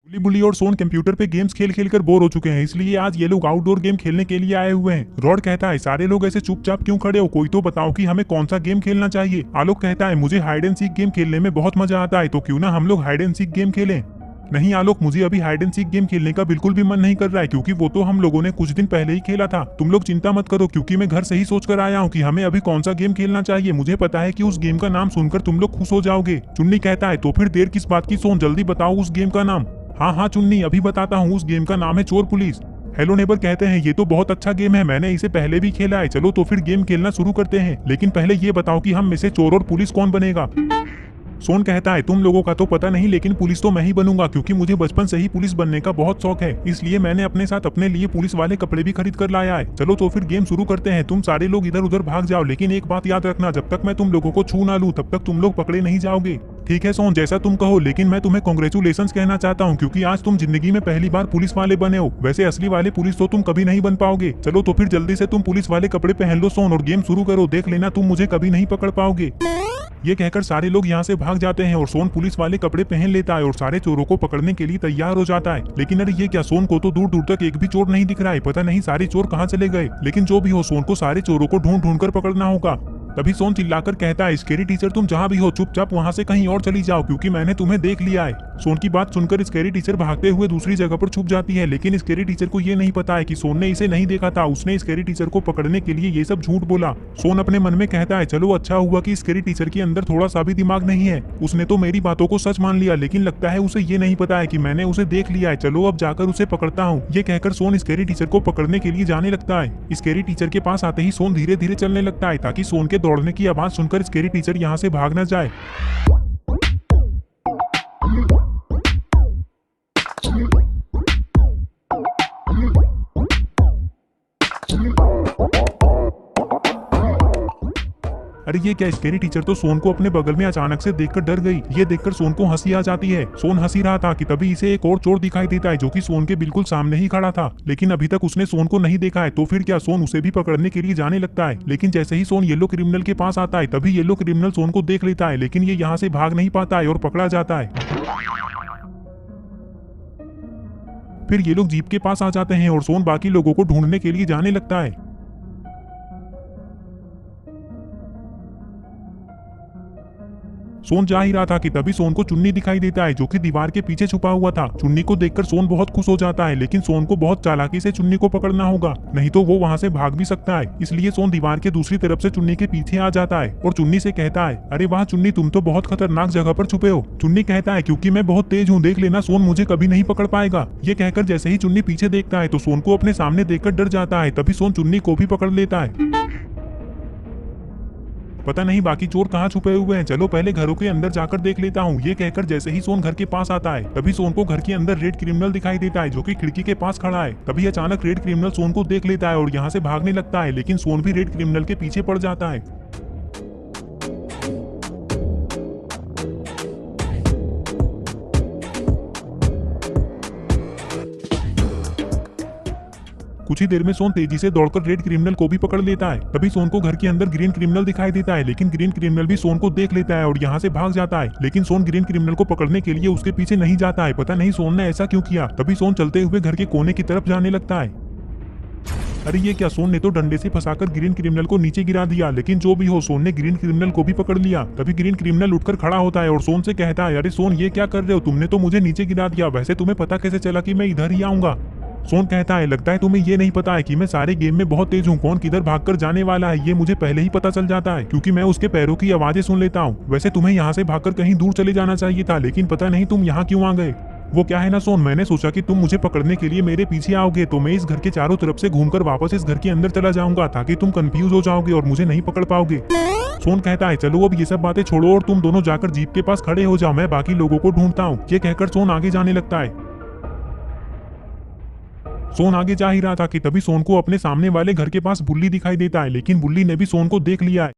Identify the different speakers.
Speaker 1: बुली बुली और सोन कंप्यूटर पे गेम्स खेल खेल कर बोर हो चुके हैं, इसलिए आज ये लोग आउटडोर गेम खेलने के लिए आए हुए हैं। रॉड कहता है सारे लोग ऐसे चुपचाप क्यों खड़े हो, कोई तो बताओ कि हमें कौन सा गेम खेलना चाहिए। आलोक कहता है मुझे हाइड एंड सीक गेम खेलने में बहुत मजा आता है, तो क्यों ना हम लोग हाइड एंड सीक गेम खेलें। नहीं आलोक, मुझे अभी हाइड एंड सीक गेम खेलने का बिल्कुल भी मन नहीं कर रहा है, क्योंकि वो तो हम लोगों ने कुछ दिन पहले ही खेला था। तुम लोग चिंता मत करो, क्योंकि मैं घर से ही सोच कर आया हूँ कि हमें अभी कौन सा गेम खेलना चाहिए। मुझे पता है कि उस गेम का नाम सुनकर तुम लोग खुश हो जाओगे। चुन्नी कहता है तो फिर देर किस बात की सोन, जल्दी बताओ उस गेम का नाम। हाँ हाँ चुन्नी, अभी बताता हूँ, उस गेम का नाम है चोर पुलिस। हेलो नेबर कहते हैं ये तो बहुत अच्छा गेम है, मैंने इसे पहले भी खेला है। चलो तो फिर गेम खेलना शुरू करते हैं, लेकिन पहले ये बताओ कि हम में से चोर और पुलिस कौन बनेगा। सोन कहता है तुम लोगों का तो पता नहीं, लेकिन पुलिस तो मैं ही बनूंगा, क्योंकि मुझे बचपन से ही पुलिस बनने का बहुत शौक है। इसलिए मैंने अपने साथ अपने लिए पुलिस वाले कपड़े भी खरीद कर लाया है। चलो तो फिर गेम शुरू करते हैं। तुम सारे लोग इधर उधर भाग जाओ, लेकिन एक बात याद रखना, जब तक मैं तुम लोगों को छू ना लूं तब तक तुम लोग पकड़े नहीं जाओगे। ठीक है सोन, जैसा तुम कहो, लेकिन मैं तुम्हें कांग्रेचुलेशंस कहना चाहता हूँ, क्योंकि आज तुम जिंदगी में पहली बार पुलिस वाले बने हो। वैसे असली वाले पुलिस तो तुम कभी नहीं बन पाओगे। चलो तो फिर जल्दी से तुम पुलिस वाले कपड़े पहन लो सोन, और गेम शुरू करो। देख लेना तुम मुझे कभी नहीं पकड़ पाओगे। ये कहकर सारे लोग यहाँ से भाग जाते हैं और सोन पुलिस वाले कपड़े पहन लेता है और सारे चोरों को पकड़ने के लिए तैयार हो जाता है। लेकिन अरे ये क्या, सोन को तो दूर दूर तक एक भी चोर नहीं दिख रहा है। पता नहीं सारे चोर कहाँ चले गए। लेकिन जो भी हो, सोन को सारे चोरों को ढूंढ ढूंढ कर पकड़ना होगा। तभी सोन चिल्लाकर कहता है स्केरी टीचर, तुम जहाँ भी हो चुपचाप वहाँ से कहीं और चली जाओ, क्योंकि मैंने तुम्हें देख लिया है। सोन की बात सुनकर स्केरी टीचर भागते हुए दूसरी जगह पर छुप जाती है, लेकिन स्केरी टीचर को ये नहीं पता है कि सोन ने इसे नहीं देखा था। उसने स्केरी टीचर को पकड़ने के लिए ये सब झूठ बोला। सोन अपने मन में कहता है चलो अच्छा हुआ कि स्केरी टीचर के अंदर थोड़ा सा भी दिमाग नहीं है, उसने तो मेरी बातों को सच मान लिया, लेकिन लगता है उसे ये नहीं पता है कि मैंने उसे देख लिया है। चलो अब जाकर उसे पकड़ता हूँ। ये कहकर सोन स्केरी टीचर को पकड़ने के लिए जाने लगता है। स्केरी टीचर के पास आते ही सोन धीरे धीरे चलने लगता है, ताकि सोन के दौड़ने की आवाज सुनकर स्केरी टीचर यहाँ से भाग न जाए। अरे ये क्या, स्केरी टीचर तो सोन को अपने बगल में अचानक से देखकर डर गई। ये देखकर सोन को हंसी आ जाती है। सोन हंसी रहा था कि तभी इसे एक और चोर दिखाई देता है, जो कि सोन के बिल्कुल सामने ही खड़ा था, लेकिन अभी तक उसने सोन को नहीं देखा है। तो फिर क्या, सोन उसे भी पकड़ने के लिए जाने लगता है। लेकिन जैसे ही सोन येलो क्रिमिनल के पास आता है, तभी येलो क्रिमिनल सोन को देख लेता है, लेकिन ये यहाँ से भाग नहीं पाता है और पकड़ा जाता है। फिर ये लोग जीप के पास आ जाते हैं और सोन बाकी लोगों को ढूंढने के लिए जाने लगता है। सोन जा ही रहा था कि तभी सोन को चुन्नी दिखाई देता है, जो कि दीवार के पीछे छुपा हुआ था। चुन्नी को देखकर सोन बहुत खुश हो जाता है, लेकिन सोन को बहुत चालाकी से चुन्नी को पकड़ना होगा, नहीं तो वो वहां से भाग भी सकता है। इसलिए सोन दीवार के दूसरी तरफ से चुन्नी के पीछे आ जाता है और चुन्नी से कहता है अरे वाह चुन्नी, तुम तो बहुत खतरनाक जगह पर छुपे हो। चुन्नी कहता है क्योंकि मैं बहुत तेज हूँ, देख लेना सोन मुझे कभी नहीं पकड़ पाएगा। ये कहकर जैसे ही चुन्नी पीछे देखता है तो सोन को अपने सामने देखकर डर जाता है। तभी सोन चुन्नी को भी पकड़ लेता है। पता नहीं बाकी चोर कहाँ छुपे हुए हैं, चलो पहले घरों के अंदर जाकर देख लेता हूँ। ये कहकर जैसे ही सोन घर के पास आता है, तभी सोन को घर के अंदर रेड क्रिमिनल दिखाई देता है, जो कि खिड़की के पास खड़ा है। तभी अचानक रेड क्रिमिनल सोन को देख लेता है और यहाँ से भागने लगता है, लेकिन सोन भी रेड क्रिमिनल के पीछे पड़ जाता है। कुछ ही देर में सोन तेजी से दौड़कर रेड क्रिमिनल को भी पकड़ लेता है। तभी सोन को घर के अंदर ग्रीन क्रिमिनल दिखाई देता है, लेकिन ग्रीन क्रिमिनल भी सोन को देख लेता है और यहाँ से भाग जाता है। लेकिन सोन ग्रीन क्रिमिनल को पकड़ने के लिए उसके पीछे नहीं जाता है। पता नहीं सोन ने ऐसा क्यों किया। तभी सोन चलते हुए घर के कोने की तरफ जाने लगता है। अरे ये क्या, सोन ने तो डंडे से फंसाकर ग्रीन क्रिमिनल को नीचे गिरा दिया, लेकिन जो भी हो सोन ने ग्रीन क्रिमिनल को भी पकड़ लिया। तभी ग्रीन क्रिमिनल उठकर खड़ा होता है और सोन से कहता है अरे सोन, ये क्या कर रहे हो, तुमने तो मुझे नीचे गिरा दिया। वैसे तुम्हें पता कैसे चला कि मैं इधर ही आऊंगा। सोन कहता है लगता है तुम्हें ये नहीं पता है कि मैं सारे गेम में बहुत तेज हूँ, कौन किधर भागकर जाने वाला है ये मुझे पहले ही पता चल जाता है, क्योंकि मैं उसके पैरों की आवाजें सुन लेता हूँ। वैसे तुम्हें यहाँ से भागकर कहीं दूर चले जाना चाहिए था, लेकिन पता नहीं तुम यहाँ क्यों आ गए। वो क्या है ना सोन, मैंने सोचा कि तुम मुझे पकड़ने के लिए मेरे पीछे आओगे, तो मैं इस घर के चारों तरफ से घूमकर वापस इस घर के अंदर चला जाऊंगा, ताकि तुम कंफ्यूज हो जाओगे और मुझे नहीं पकड़ पाओगे। सोन कहता है चलो अब ये सब बातें छोड़ो और तुम दोनों जाकर जीप के पास खड़े हो जाओ, मैं बाकी लोगों को ढूंढता हूँ। ये कहकर सोन आगे जाने लगता है। सोन आगे जा ही रहा था कि तभी सोन को अपने सामने वाले घर के पास बुल्ली दिखाई देता है, लेकिन बुल्ली ने भी सोन को देख लिया है।